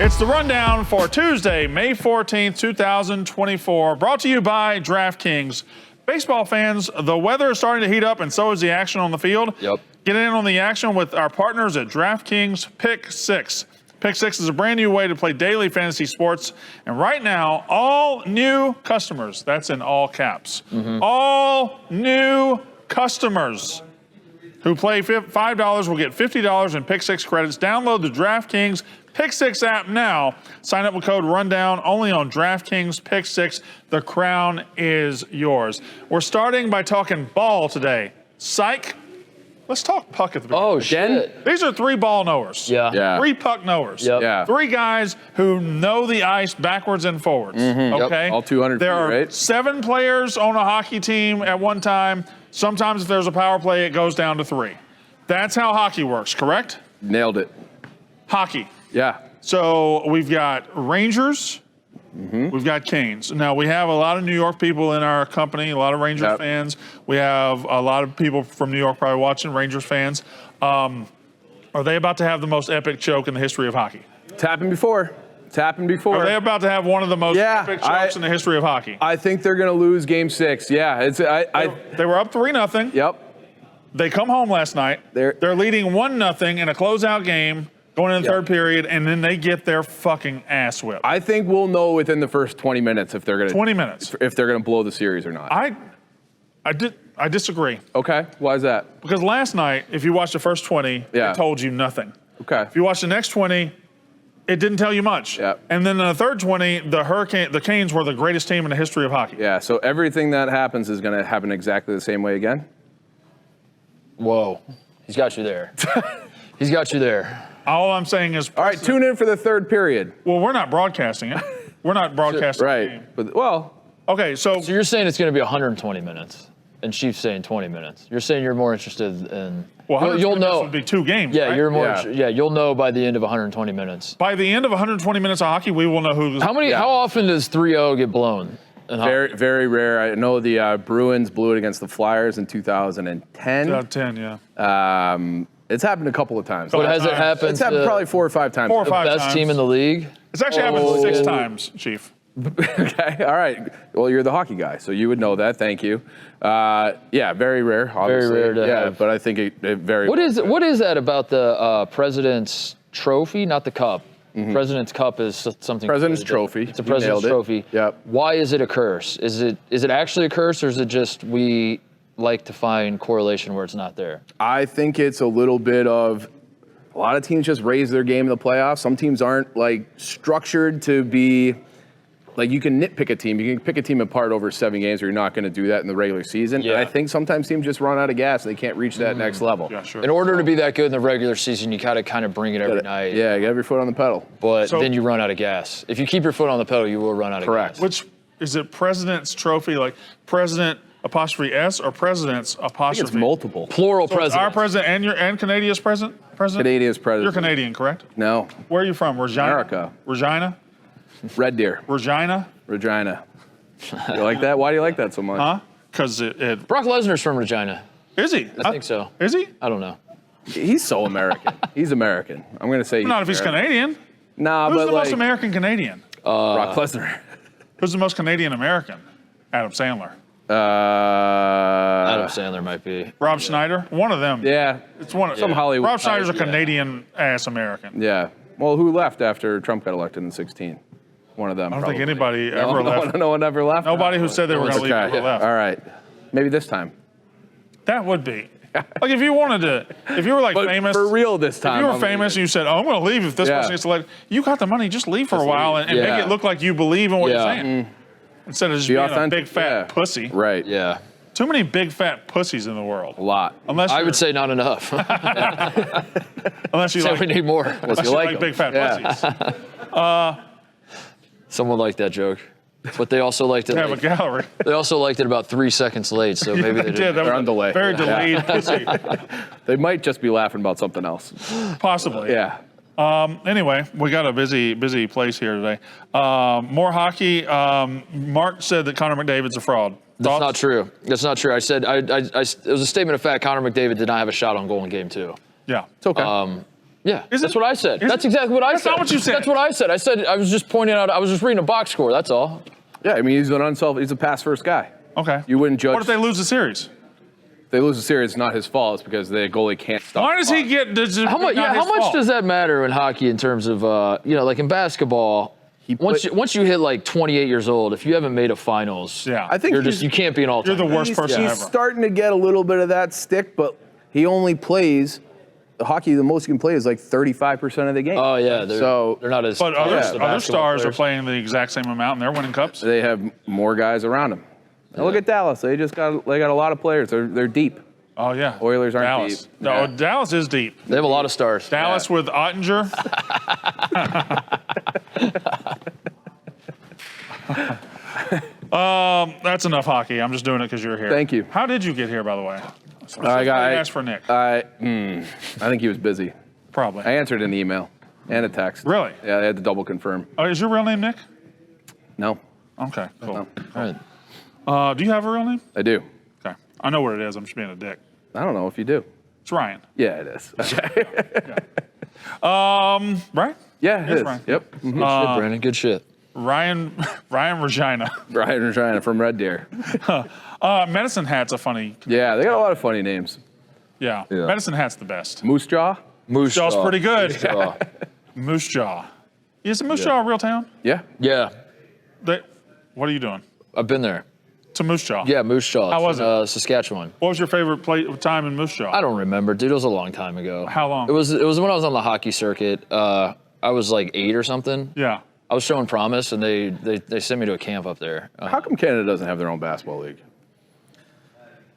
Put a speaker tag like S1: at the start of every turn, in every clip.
S1: It's the rundown for Tuesday, May 14th, 2024, brought to you by DraftKings. Baseball fans, the weather is starting to heat up, and so is the action on the field.
S2: Yep.
S1: Get in on the action with our partners at DraftKings Pick 6. Pick 6 is a brand new way to play daily fantasy sports. And right now, all new customers, that's in all caps, all new customers who play $5 will get $50 in Pick 6 credits. Download the DraftKings Pick 6 app now. Sign up with code RUNDOWN only on DraftKings Pick 6. The crown is yours. We're starting by talking ball today. Psych. Let's talk puck at the beginning.
S2: Oh, shit.
S1: These are three ball knowers.
S2: Yeah.
S1: Three puck knowers.
S2: Yep.
S3: Yeah.
S1: Three guys who know the ice backwards and forwards. Okay?
S3: Yep. All 200
S1: There
S3: feet,
S1: are
S3: right?
S1: 7 players on a hockey team at one time. Sometimes if there's a power play, it goes down to 3. That's how hockey works, correct?
S3: Nailed it.
S1: Hockey.
S3: Yeah.
S1: So we've got Rangers, we've got Canes. Now we have a lot of New York people in our company, a lot of Rangers fans. We have a lot of people from New York probably watching, Rangers fans. Are they about to have the most epic choke in the history of hockey?
S3: It's happened before.
S1: Are they about to have one of the most epic chokes in the history of hockey?
S3: I think they're going to lose Game 6. Yeah.
S1: They were up 3-0.
S3: Yep.
S1: They come home last night.
S3: They're
S1: leading 1-0 in a closeout game going in the third period, and then they get their fucking ass whipped.
S3: I think we'll know within the first 20 minutes if they're going to
S1: 20 minutes.
S3: if they're going to blow the series or not.
S1: I disagree.
S3: Okay. Why is that?
S1: Because last night, if you watched the first 20, it told you nothing.
S3: Okay.
S1: If you watched the next 20, it didn't tell you much.
S3: Yeah.
S1: And then in the third 20, the Canes were the greatest team in the history of hockey.
S3: Yeah. So everything that happens is going to happen exactly the same way again.
S2: Whoa. He's got you there. He's got you there.
S1: All I'm saying is...
S3: All right, tune in for the third period.
S1: Well, we're not broadcasting it. We're not broadcasting the game.
S3: Right. But, well...
S1: Okay, so
S2: So you're saying it's going to be 120 minutes, and Chief's saying 20 minutes. You're saying you're more interested in...
S1: Well,
S2: you'll know.
S1: would be 2 games,
S2: Yeah,
S1: right?
S2: you're more... you'll know by the end of 120 minutes.
S1: By the end of 120 minutes of hockey, we will know who's...
S2: How often does 3-0 get blown?
S3: Very, very rare. I know the Bruins blew it against the Flyers in 2010.
S1: 2010, yeah.
S3: It's happened a couple of times.
S2: But has it happened?
S3: It's happened probably 4 or 5 times.
S1: 4 or 5
S2: best
S1: times.
S2: team in the league?
S1: It's actually happened 6 times, Chief.
S3: Okay, all right. Well, you're the hockey guy, so you would know that. Thank you. Yeah, very rare, obviously.
S2: Very rare to have.
S3: But I think it very.
S2: What is that about the President's Trophy, not the Cup? President's Cup is something.
S3: President's Trophy.
S2: It's a
S3: You
S2: President's
S3: nailed it.
S2: Trophy.
S3: Yep.
S2: Why is it a curse? Is it actually a curse, or is it just we like to find correlation where it's not there?
S3: I think it's a little bit of a lot of teams just raise their game in the playoffs. Some teams aren't like structured to be like you can nitpick a team. You can pick a team apart over 7 games, or you're not going to do that in the regular season.
S2: Yeah.
S3: And I think sometimes teams just run out of gas. They can't reach that next level.
S1: Yeah, sure.
S2: In order to be that good in the regular season, you gotta kind of bring it every night.
S3: Yeah, you have your foot on the pedal.
S2: But
S1: So-
S2: then you run out of gas. If you keep your foot on the pedal, you will run out of
S3: Correct.
S2: gas.
S1: Which, is it President's Trophy, like President apostrophe S or President's
S3: I
S1: apostrophe?
S3: think it's multiple.
S2: Plural
S1: So it's
S2: president.
S1: our president and Canadia's president?
S3: Canadian's president.
S1: You're Canadian, correct?
S3: No,
S1: Where are you from? Regina?
S3: America.
S1: Regina?
S3: Red Deer,
S1: Regina?
S3: Regina. You like that? Why do you like that so much?
S1: Huh? Because it...
S2: Brock Lesnar's from Regina.
S1: Is he?
S2: I think so.
S1: Is he?
S2: I don't know.
S3: He's so American. He's American. I'm going to say
S1: Not if he's
S3: American.
S1: Canadian.
S3: Nah,
S1: Who's
S3: but
S1: the
S3: like
S1: most American Canadian?
S3: Brock Lesnar.
S1: Who's the most Canadian American? Adam Sandler.
S2: Adam Sandler might be.
S1: Rob Schneider? One of them.
S3: Yeah.
S1: It's one of
S3: Some Hollywood
S1: Rob Schneider's a
S3: type, yeah.
S1: Canadian-ass American.
S3: Yeah. Well, who left after Trump got elected in 2016? One of them.
S1: I don't think anybody ever left.
S3: No one ever left.
S1: Nobody who said they were going to leave
S3: Okay.
S1: ever left.
S3: All right. Maybe this time.
S1: That would be. Like if you wanted to, if you were like
S3: But
S1: famous.
S3: for real this time.
S1: If you were
S3: I'm
S1: famous and you said, "Oh, I'm going to leave if this
S3: Yeah.
S1: person gets elected," you got the money. Just leave for a while and
S2: Yeah.
S1: make it look like you believe in what you're
S2: Yeah.
S1: saying, instead of just
S3: Be
S1: being
S3: authentic.
S1: a big fat pussy.
S3: Right.
S2: Yeah.
S1: Too many big fat pussies in the world.
S3: A lot.
S1: Unless
S2: I
S1: you're-
S2: would say not enough.
S1: unless you
S2: Say
S1: like,
S2: we need more.
S1: unless you like
S3: them.
S1: big fat
S3: Yeah.
S1: pussies.
S2: Someone liked that joke. But they also liked it.
S1: Have a
S2: Like,
S1: gallery.
S2: they also liked it about 3 seconds late, so maybe they
S1: did.
S2: didn't.
S1: That was
S3: They're on
S1: a
S3: delay.
S1: Very
S3: Yeah.
S1: delayed pussy.
S3: They might just be laughing about something else.
S1: Possibly.
S3: Yeah.
S1: Anyway, we got a busy place here today. More hockey. Mark said that Connor McDavid's a fraud.
S2: That's not true. That's not true. I said it was a statement of fact. Connor McDavid did not have a shot on goal in Game 2.
S1: Yeah.
S3: It's okay.
S2: Yeah,
S1: Is
S2: that's
S1: it?
S2: what I said.
S1: Is
S2: That's
S1: it?
S2: exactly what I
S1: That's
S2: said.
S1: not what you said.
S2: That's what I said. I was just pointing out. I was just reading a box score. That's all.
S3: Yeah, I mean, he's a pass first guy.
S1: Okay.
S3: You wouldn't judge.
S1: What if they lose the series?
S3: If they lose the series, it's not his fault. It's because the goalie can't stop.
S1: Why does he get?
S2: How much? Yeah, how much does that matter in hockey in terms of like in basketball? Once you hit like 28 years old, if you haven't made a finals,
S1: Yeah.
S3: I think
S2: you can't be an all-time.
S1: You're the worst person
S3: He's
S1: ever.
S3: starting to get a little bit of that stick, but he only plays hockey. The most he can play is like 35% of the game.
S2: Oh yeah, they're not as.
S1: But
S2: polished as
S1: other
S2: basketball
S1: stars are
S2: players.
S1: playing the exact same amount, and they're winning cups.
S3: They have more guys around him. And look at Dallas. They got a lot of players. They're deep.
S1: Oh yeah.
S3: Oilers aren't
S1: Dallas.
S3: deep.
S1: No,
S3: Yeah.
S1: Dallas is deep.
S2: They have a lot of stars.
S1: Dallas with Ottinger. That's enough hockey. I'm just doing it because you're here.
S3: Thank you.
S1: How did you get here, by the way?
S3: I
S1: asked for Nick.
S3: I think he was busy.
S1: Probably.
S3: I answered an email and a text.
S1: Really?
S3: Yeah, I had to double confirm.
S1: Oh, is your real name Nick?
S3: No,
S1: Okay, cool.
S3: no,
S2: All right.
S1: Do you have a real name?
S3: I do.
S1: Okay. I know what it is. I'm just being a dick.
S3: I don't know if you do.
S1: It's Ryan.
S3: Yeah, it is.
S1: Right?
S3: Yeah, it
S1: It's
S3: is.
S1: Ryan.
S3: Yep.
S2: Good shit, Brandon. Good shit.
S1: Ryan Regina.
S3: Ryan Regina from Red Deer.
S1: Medicine Hat's a funny.
S3: Yeah, they got a lot of funny names.
S1: Yeah. Medicine Hat's the best.
S3: Moose Jaw.
S2: Moose
S1: Jaw's
S2: Jaw.
S1: pretty good.
S2: Moose Jaw.
S1: Moose Jaw. Is Moose Jaw a real town?
S3: Yeah.
S2: Yeah,
S1: What are you doing?
S2: I've been there.
S1: To Moose Jaw.
S2: Yeah, Moose Jaw.
S1: How
S2: It's
S1: was
S2: in, Saskatchewan.
S1: What was your favorite time in Moose Jaw?
S2: I don't remember, dude. It was a long time ago.
S1: How long?
S2: It was when I was on the hockey circuit. I was like 8 or something.
S1: Yeah.
S2: I was showing promise, and they sent me to a camp up there.
S3: How come Canada doesn't have their own basketball league?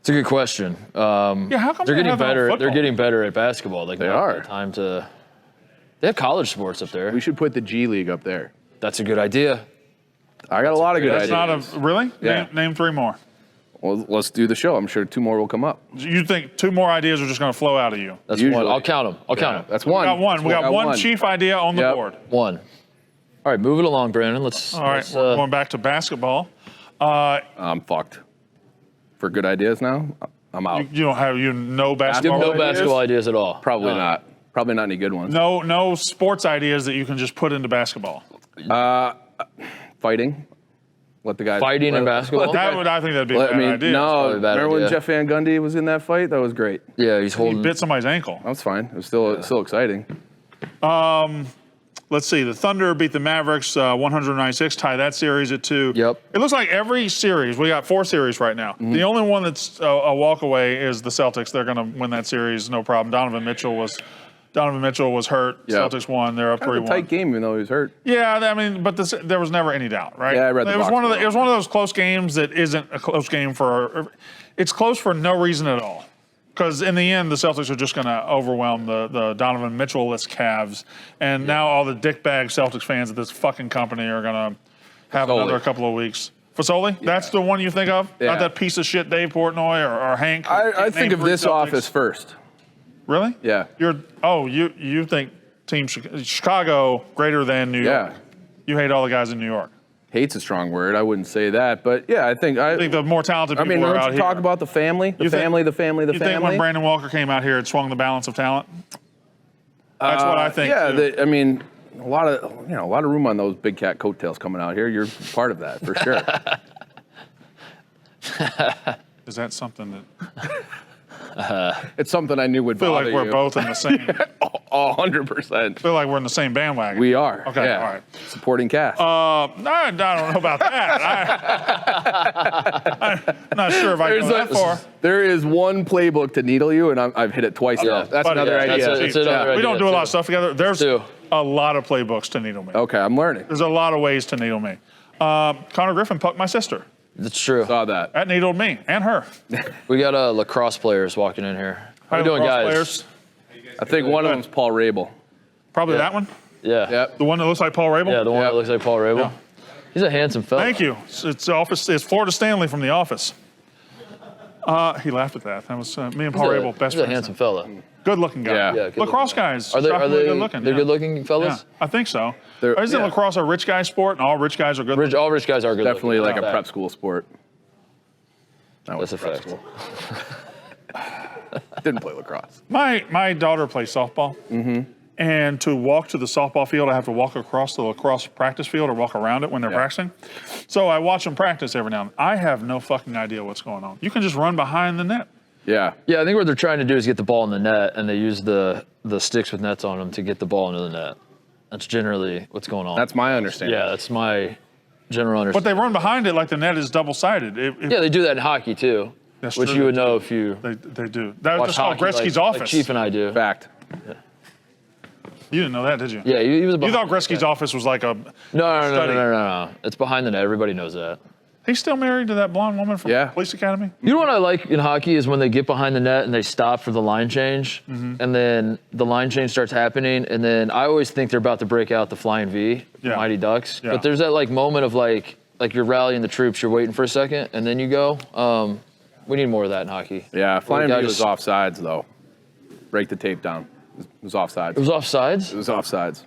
S2: It's a good question.
S1: Yeah, how come
S2: They're
S1: they
S2: getting
S1: have their own
S2: better. They're
S1: football?
S2: getting better at basketball. Like
S3: They
S2: not
S3: are.
S2: enough time to. They have college sports up there.
S3: We should put the G League up there.
S2: That's a good idea.
S3: I got a lot of good
S1: That's
S3: ideas.
S1: not a really.
S3: Yeah.
S1: Name 3 more.
S3: Well, let's do the show. I'm sure 2 more will come up.
S1: You think 2 more ideas are just going to flow out of you?
S2: That's
S3: Usually.
S2: one. I'll count them. I'll count them.
S3: That's
S1: We
S3: one.
S1: got one. We got one chief idea on the
S3: Yep.
S1: board.
S2: One. All right, move it along, Brandon. Let's.
S1: All right, we're going back to basketball.
S3: I'm fucked. For good ideas now, I'm out.
S1: You don't have
S2: You have
S1: basketball.
S2: no
S1: ideas?
S2: basketball ideas at all.
S3: Probably not. Probably not any good ones.
S1: No sports ideas that you can just put into basketball.
S3: Fighting. Let the guys
S2: Fighting in basketball?
S1: I think that'd be a bad idea.
S2: probably a bad
S3: remember when
S2: idea.
S3: Jeff Van Gundy was in that fight? That was great.
S2: Yeah, he's
S1: He
S2: holding.
S1: bit somebody's ankle.
S3: That was fine. It was still exciting.
S1: Let's see. The Thunder beat the Mavericks 196, tie that series at 2.
S2: Yep.
S1: It looks like every series, we got 4 series right now. The only one that's a walk away is the Celtics. They're going to win that series, no problem. Donovan Mitchell was hurt.
S3: Yep.
S1: Celtics won. They're up
S3: Kind of a
S1: 3-1.
S3: tight game, even though he was hurt.
S1: Yeah, I mean, but there was never any doubt, right?
S3: Yeah, I read the
S1: it was
S3: box
S1: one of
S3: score.
S1: it was one of those close games that isn't a close game for. It's close for no reason at all. Because in the end, the Celtics are just going to overwhelm the Donovan Mitchell-less Cavs, and now all the dickbag Celtics fans at this fucking company are going to have
S3: Fasoli.
S1: another couple of weeks. Fasoli? That's the one you think of?
S3: Yeah.
S1: Not that piece of shit Dave Portnoy or Hank?
S3: I think of this office first.
S1: Really?
S3: Yeah.
S1: You think Team Chicago greater than New York?
S3: Yeah.
S1: You hate all the guys in New York.
S3: Hate's a strong word. I wouldn't say that, but yeah, I think
S1: I think the more talented
S3: I
S1: people
S3: mean,
S1: are
S3: don't
S1: out
S3: you
S1: here.
S3: talk about the family,
S1: You think
S3: the
S1: when
S3: family.
S1: Brandon Walker came out here, it swung the balance of talent? That's what I think.
S3: Yeah,
S1: too.
S3: I mean, a lot of room on those big cat coattails coming out here. You're part of that for sure.
S1: Is that something that
S3: It's something I knew would
S1: I feel like
S3: bother
S1: we're
S3: you.
S1: both in the same?
S3: 100%.
S1: feel like we're in the same bandwagon.
S3: We are.
S1: Okay,
S3: yeah.
S1: all right.
S3: Supporting cast.
S1: No, I don't know about that. I'm not sure if I go that far.
S3: There is one playbook to needle you, and I've hit it twice now. That's
S1: Buddy,
S3: another
S1: yeah,
S3: idea.
S2: It's another
S1: We don't
S2: idea,
S1: do a lot
S2: too.
S1: of stuff together. There's
S2: Two.
S1: a lot of playbooks to needle me.
S3: Okay, I'm learning.
S1: There's a lot of ways to needle me. Connor Griffin pucked my sister.
S2: That's true.
S3: Saw that.
S1: That needled me and her.
S2: We got lacrosse players walking in here. How
S1: Hi,
S2: you doing,
S1: lacrosse
S2: guys?
S1: Players.
S3: I think one of them's Paul Rabel.
S1: Probably
S2: Yeah.
S1: that one.
S2: Yeah.
S3: Yep.
S1: The one that looks like Paul Rabel.
S2: Yeah, the one
S3: Yep.
S2: that looks like Paul Rabel.
S1: Yeah.
S2: He's a handsome fella.
S1: Thank you. It's Office. It's Florida Stanley from The Office. He laughed at that. That was me and Paul
S2: He's
S1: Rabel, best
S2: he's a
S1: friends.
S2: handsome fella.
S1: Good-looking guy.
S3: Yeah.
S2: Yeah, good
S1: Lacrosse
S2: looking.
S1: guys.
S2: Are they
S1: shockingly good-looking.
S2: they're
S1: yeah.
S2: good-looking
S1: Yeah,
S2: fellas?
S1: I think so.
S3: They're-
S1: Isn't
S3: yeah.
S1: lacrosse a rich guy sport, and all rich guys are good?
S2: All rich guys are good.
S3: Definitely
S2: looking.
S3: like a
S2: Fact.
S3: prep school sport. That was
S2: That's a
S3: prep
S2: fact.
S3: school. Didn't play lacrosse.
S1: My daughter plays softball, And to walk to the softball field, I have to walk across the lacrosse practice field or walk around it when they're practicing. So I watch them practice every now and then. I have no fucking idea what's going on. You can just run behind the net.
S3: Yeah.
S2: Yeah, I think what they're trying to do is get the ball in the net, and they use the sticks with nets on them to get the ball into the net. That's generally what's going on.
S3: That's my understanding.
S2: Yeah, that's my general understanding.
S1: But they run behind it like the net is double-sided.
S2: Yeah, they do that in hockey too,
S1: That's
S2: which
S1: true,
S2: you would
S1: they
S2: know if you
S1: They do. That was
S2: watch
S1: just called
S2: hockey
S1: Gretzky's
S2: like
S1: office.
S2: Chief and I do.
S3: Fact.
S1: You didn't know that, did you?
S2: Yeah, he was.
S1: You thought Gretzky's office was like a
S2: No. It's behind the net. Everybody knows that.
S1: He's still married to that blonde woman from Police Academy?
S2: You know what I like in hockey is when they get behind the net and they stop for the line change, and then the line change starts happening, and then I always think they're about to break out the flying V, the Mighty Ducks.
S1: Yeah.
S2: But there's that like moment of like you're rallying the troops, you're waiting for a second, and then you go. We need more of that in hockey.
S3: Yeah, flying V was offsides though. Break the tape down. It was offsides.
S2: It was offsides?
S3: It was offsides.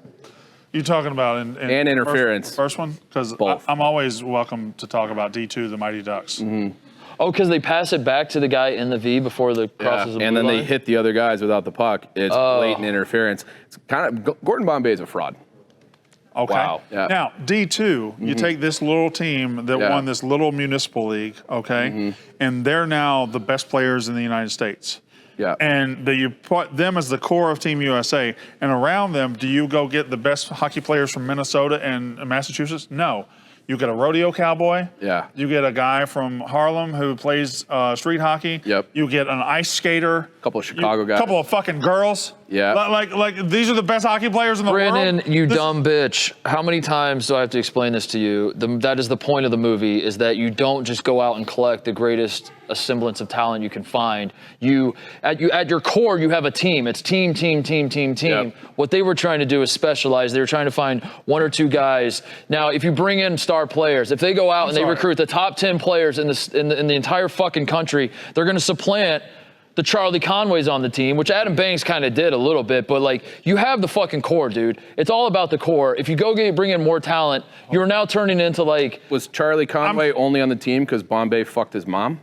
S1: You talking about in
S3: and interference.
S1: First one? Because I'm always welcome to talk about D2, the Mighty Ducks.
S3: Mm-hmm.
S2: Oh, because they pass it back to the guy in the V before the crosses the blue
S3: and then
S2: line?
S3: they hit the other guys without the puck. It's blatant interference. It's kind of Gordon Bombay is a fraud.
S1: Okay.
S3: Wow. Yeah.
S1: Now, D2, you take this little team that won this little municipal league, okay, and they're now the best players in the United States.
S3: Yeah.
S1: And you put them as the core of Team USA, and around them, do you go get the best hockey players from Minnesota and Massachusetts? No. You get a rodeo cowboy.
S3: Yeah.
S1: You get a guy from Harlem who plays street hockey.
S3: Yep.
S1: You get an ice skater.
S3: A couple of Chicago guys.
S1: A couple of fucking girls.
S3: Yeah.
S1: Like these are the best hockey players in the world.
S2: Brandon, you dumb bitch. How many times do I have to explain this to you? That is the point of the movie, is that you don't just go out and collect the greatest semblance of talent you can find. At your core, you have a team. It's team.
S3: Yep.
S2: What they were trying to do is specialize. They were trying to find one or two guys. Now, if you bring in star players, if they go out and they recruit the top 10 players in the entire fucking country, they're going to supplant the Charlie Conways on the team, which Adam Banks kind of did a little bit, but like you have the fucking core, dude. It's all about the core. If you bring in more talent, you're now turning into like.
S3: Was Charlie Conway only on the team because Bombay fucked his mom?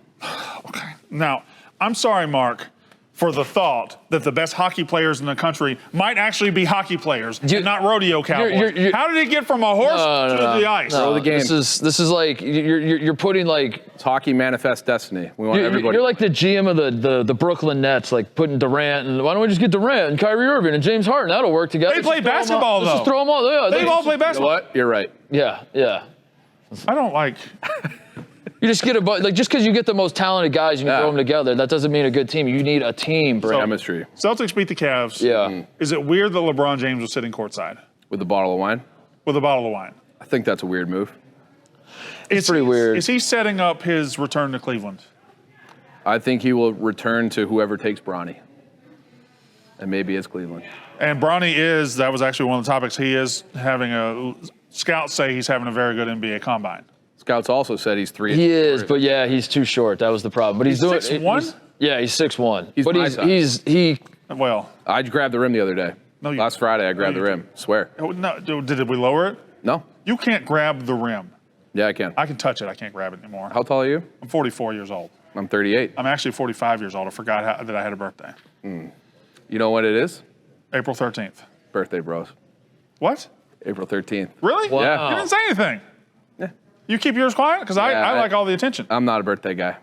S1: Okay. Now, I'm sorry, Mark, for the thought that the best hockey players in the country might actually be hockey players, and not rodeo cowboys. How did he get from a horse to the ice?
S3: No, the game.
S2: This is like you're putting like
S3: it's hockey manifest destiny. We want everybody.
S2: You're like the GM of the Brooklyn Nets, like putting Durant, and why don't we just get Durant and Kyrie Irving and James Harden? That'll work together.
S1: They play basketball though.
S2: Let's just throw them all. Yeah,
S1: They've all played basketball.
S3: You know what? You're right.
S2: Yeah.
S1: I don't like.
S2: You just get just because you get the most talented guys and you throw them together, that doesn't mean a good team. You need a team, bro.
S3: Chemistry.
S1: Celtics beat the Cavs.
S2: Yeah.
S1: Is it weird that LeBron James was sitting courtside
S3: With a bottle of wine?
S1: with a bottle of wine?
S3: I think that's a weird move.
S1: It's
S2: pretty weird.
S1: Is he setting up his return to Cleveland?
S3: I think he will return to whoever takes Bronny. And maybe it's Cleveland.
S1: And Bronny that was actually one of the topics. He is scouts say he's having a very good NBA combine.
S3: Scouts also said he's 3.
S2: He is, but yeah, he's too short. That was the problem. But he's doing
S1: 6'1"?
S2: Yeah, he's 6'1".
S3: He's
S2: but
S3: my size.
S1: Well,
S3: I grabbed the rim the other day.
S1: No, you
S3: Last Friday, I grabbed the rim. Swear.
S1: no, did we lower it?
S3: No.
S1: You can't grab the rim.
S3: Yeah, I can.
S1: I can touch it. I can't grab it anymore.
S3: How tall are you?
S1: I'm 44 years old.
S3: I'm 38.
S1: I'm actually 45 years old. I forgot that I had a birthday.
S3: You know what it is?
S1: April 13th.
S3: Birthday, bros.
S1: What?
S3: April 13th.
S1: Really?
S2: Wow.
S3: Yeah.
S1: You didn't say anything.
S3: Yeah.
S1: You keep yours quiet? Because I
S3: Yeah,
S1: like all the attention.
S3: I'm not a birthday guy.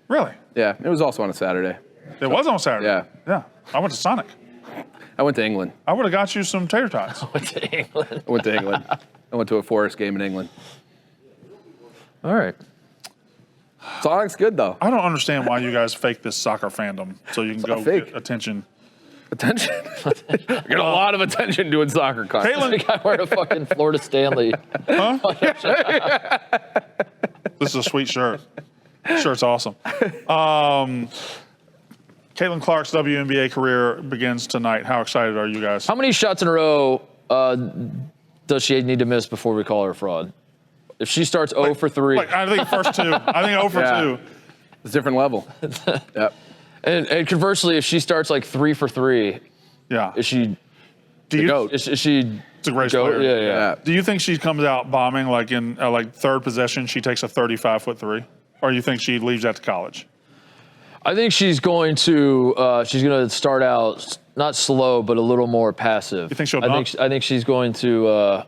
S1: Really?
S3: Yeah, it was also on a Saturday.
S1: It was on Saturday.
S3: Yeah.
S1: Yeah. I went to Sonic.
S3: I went to England.
S1: I would have got you some tater tots.
S3: I went to England. I went to a Forest game in England.
S2: All right.
S3: Sonic's good, though.
S1: I don't understand why you guys fake this soccer fandom so you can go
S3: fake.
S1: get attention.
S3: Attention. I get a lot of attention doing soccer content.
S1: Caitlin,
S2: I wear a fucking Florida Stanley.
S1: this is a sweet shirt. Shirt's awesome. Caitlin Clark's WNBA career begins tonight. How excited are you guys?
S2: How many shots in a row does she need to miss before we call her a fraud? If she starts 0 for 3.
S1: I think first 2. I think 0 for 2.
S3: It's a different level. Yep.
S2: And conversely, if she starts like 3 for 3,
S1: Yeah.
S2: is she
S1: Do you,
S3: goat.
S2: is she
S1: It's a great
S2: goat?
S1: player.
S2: Yeah.
S1: Do you think she comes out bombing like in third possession, she takes a 35-foot 3? Or you think she leaves that to college?
S2: I think she's going to start out not slow, but a little more passive.
S1: You think she'll
S2: I think she's going to.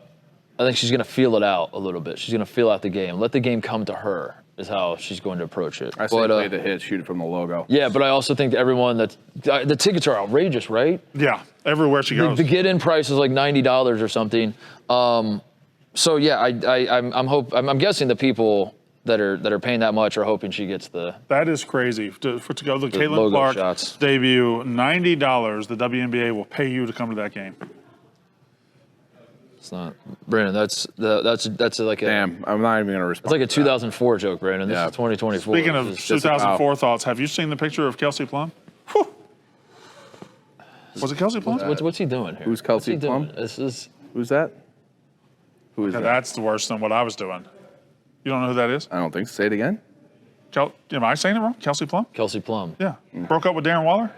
S2: I think she's going to feel it out a little bit. She's going to feel out the game. Let the game come to her is how she's going to approach it.
S3: I say play the hit, shoot it from the logo.
S2: Yeah, but I also think that everyone the tickets are outrageous, right?
S1: Yeah, everywhere she goes.
S2: The get-in price is like $90 or something. So yeah, I'm guessing the people that are paying that much are hoping she gets the.
S1: That is crazy. To go to the Caitlin Clark
S2: shots.
S1: debut, $90. The WNBA will pay you to come to that game.
S2: It's not, Brandon. That's like a.
S3: Damn, I'm not even gonna respond.
S2: It's like a 2004 joke, Brandon. This is 2024.
S1: Speaking of 2004 thoughts, have you seen the picture of Kelsey Plum? Whew. Was it Kelsey Plum?
S2: What's he doing here?
S3: Who's Kelsey Plum? Who's that? Who is that?
S1: That's worse than what I was doing. You don't know who that is?
S3: I don't think so. Say it again.
S1: Am I saying it wrong? Kelsey Plum?
S2: Kelsey Plum.
S1: Yeah. Broke up with Darren Waller?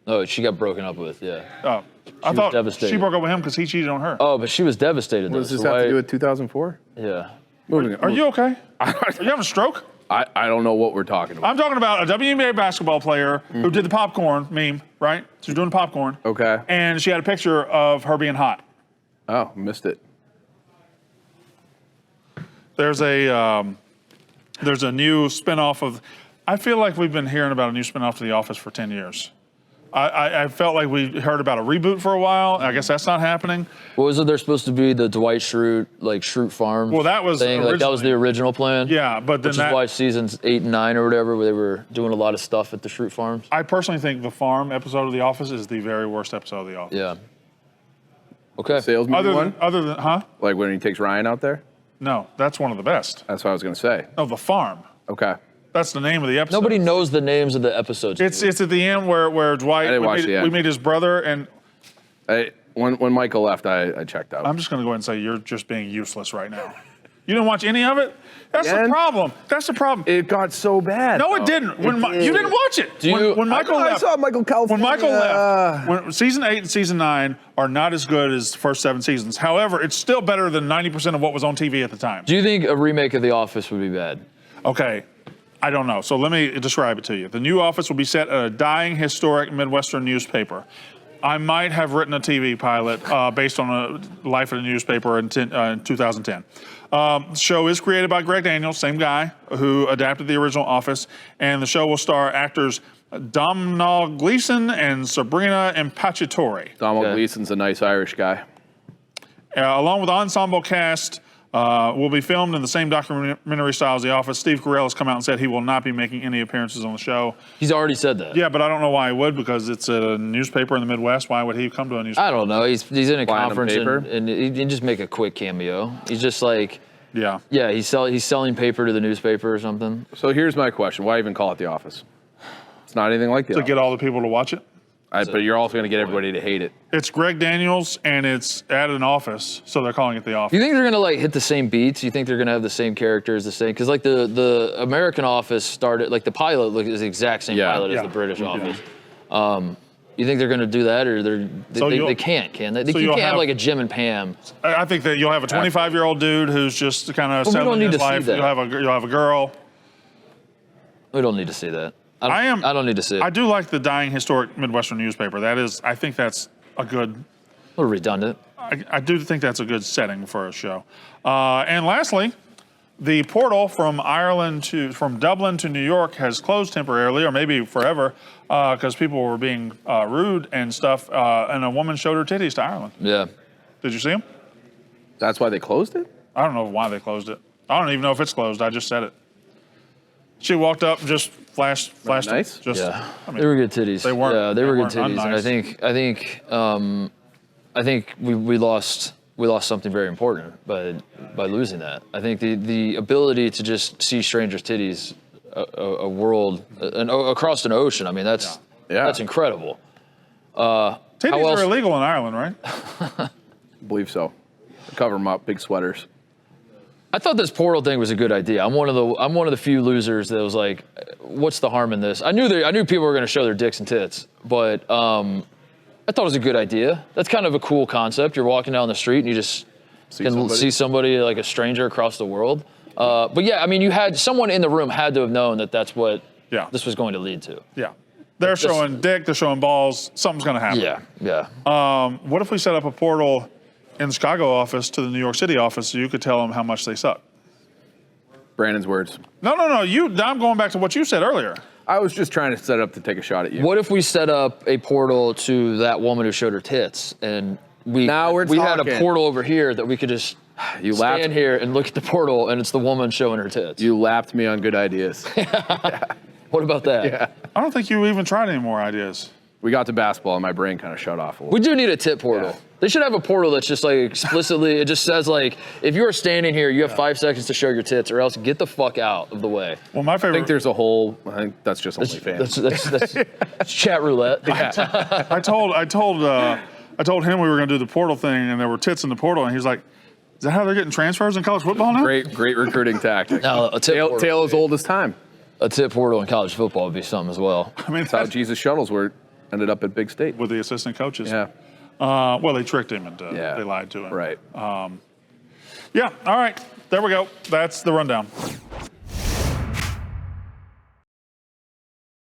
S2: No, she got broken up with. Yeah.
S1: Oh. I thought
S2: devastated.
S1: she broke up with him because he cheated on her.
S2: Oh, but she was devastated.
S3: What does this have to do with 2004?
S2: Yeah.
S1: Are you okay? Are you having a stroke?
S3: I don't know what we're talking about.
S1: I'm talking about a WNBA basketball player who did the popcorn meme, right? She's doing the popcorn.
S3: Okay.
S1: And she had a picture of her being hot.
S3: Oh, missed it.
S1: There's a new spinoff of. I feel like we've been hearing about a new spinoff to The Office for 10 years. I felt like we heard about a reboot for a while. I guess that's not happening.
S2: Well, wasn't there supposed to be the Dwight Schrute Farms?
S1: Well, that was
S2: thing? Like that was the original plan.
S1: Yeah, but then
S2: which is why seasons 8 and 9 or whatever, where they were doing a lot of stuff at the Schrute Farms.
S1: I personally think the farm episode of The Office is the very worst episode of The Office.
S2: Yeah. Okay.
S3: Salesman
S1: other than huh?
S3: Like when he takes Ryan out there?
S1: No, that's one of the best.
S3: That's what I was going to say.
S1: No, the farm.
S3: Okay.
S1: That's the name of the episode.
S2: Nobody knows the names of the episodes.
S1: It's at the end where Dwight we meet his brother and
S3: when Michael left, I checked out.
S1: I'm just going to go ahead and say you're just being useless right now. You didn't watch any of it? That's the problem. That's the problem.
S3: It got so bad.
S1: No, it didn't. You didn't watch it. When Michael left.
S3: I saw Michael California.
S1: When Michael left, season 8 and season 9 are not as good as the first 7 seasons. However, it's still better than 90% of what was on TV at the time.
S2: Do you think a remake of The Office would be bad?
S1: Okay. I don't know. So let me describe it to you. The new Office will be set at a dying historic Midwestern newspaper. I might have written a TV pilot based on a life of a newspaper in 2010. The show is created by Greg Daniels, same guy who adapted the original Office, and the show will star actors Domhnall Gleeson and Sabrina Impacciatore.
S3: Domhnall Gleeson's a nice Irish guy.
S1: Along with the ensemble cast, will be filmed in the same documentary style as The Office. Steve Carell has come out and said he will not be making any appearances on the show.
S2: He's already said that.
S1: Yeah, but I don't know why he would, because it's a newspaper in the Midwest. Why would he come to a newspaper?
S2: I don't know. He's in a conference and he can just make a quick cameo. He's just like, yeah, he's selling paper to the newspaper or something.
S3: So here's my question: why even call it The Office? It's not anything like The Office.
S1: To get all the people to watch it.
S3: But you're also going to get everybody to hate it.
S1: It's Greg Daniels, and it's at an office, so they're calling it The Office.
S2: You think they're going to like hit the same beats? You think they're going to have the same characters, the same? Because like the American Office started, like the pilot is the exact same pilot as the British Office. You think they're going to do that, or they can't, can they? You can't have like a Jim and Pam.
S1: I think that you'll have a 25-year-old dude who's just kind of settling his life. You'll have a girl.
S2: We don't need to see that. I don't need to see it.
S1: I do like the dying historic Midwestern newspaper. I think that's a good.
S2: A little redundant.
S1: I do think that's a good setting for a show. And lastly, the portal from Dublin to New York has closed temporarily, or maybe forever, because people were being rude and stuff. And a woman showed her titties to Ireland.
S2: Yeah.
S1: Did you see them?
S3: That's why they closed it?
S1: I don't know why they closed it. I don't even know if it's closed. I just said it. She walked up and just flashed.
S3: Nice.
S2: They were good titties.
S1: They weren't.
S2: Yeah, they were good titties,
S1: unnice.
S2: And I think we lost something very important by losing that. I think the ability to just see strangers' titties, a world, across an ocean. I mean, that's incredible.
S1: Titties are illegal in Ireland, right?
S3: I believe so. Cover them up, big sweaters.
S2: I thought this portal thing was a good idea. I'm one of the few losers that was like, what's the harm in this? I knew people were going to show their dicks and tits, but I thought it was a good idea. That's kind of a cool concept. You're walking down the street and you just see somebody like a stranger across the world. But yeah, I mean, someone in the room had to have known that that's what this was going to lead to.
S1: Yeah. They're showing dick, they're showing balls. Something's going to happen.
S2: Yeah.
S1: What if we set up a portal in the Chicago office to the New York City office so you could tell them how much they suck?
S3: Brandon's words.
S1: No. I'm going back to what you said earlier.
S3: I was just trying to set up to take a shot at you.
S2: What if we set up a portal to that woman who showed her tits, and we had a portal over here that we could just stand here and look at the portal, and it's the woman showing her tits.
S3: You lapped me on good ideas.
S2: What about that?
S3: Yeah.
S1: I don't think you even tried any more ideas.
S3: We got to basketball, and my brain kind of shut off a little.
S2: We do need a tit portal.
S3: Yeah.
S2: They should have a portal that's just like explicitly, it just says like, if you are standing here, you have 5 seconds to show your tits, or else get the fuck out of the way.
S1: Well, my favorite.
S3: I think there's a whole. I think that's just OnlyFans.
S2: That's chat roulette.
S1: I told him we were going to do the portal thing, and there were tits in the portal, and he's like, "Is that how they're getting transfers in college football now?"
S3: Great recruiting tactic.
S2: No, a tit portal.
S3: Tale as old as time.
S2: A tit portal in college football would be something as well.
S1: I mean,
S3: That's how Jesus Shuttlesworth ended up at Big State.
S1: with the assistant coaches.
S3: Yeah.
S1: Well, they tricked him and they lied to him.
S3: Right.
S1: Yeah. All right. There we go. That's the rundown.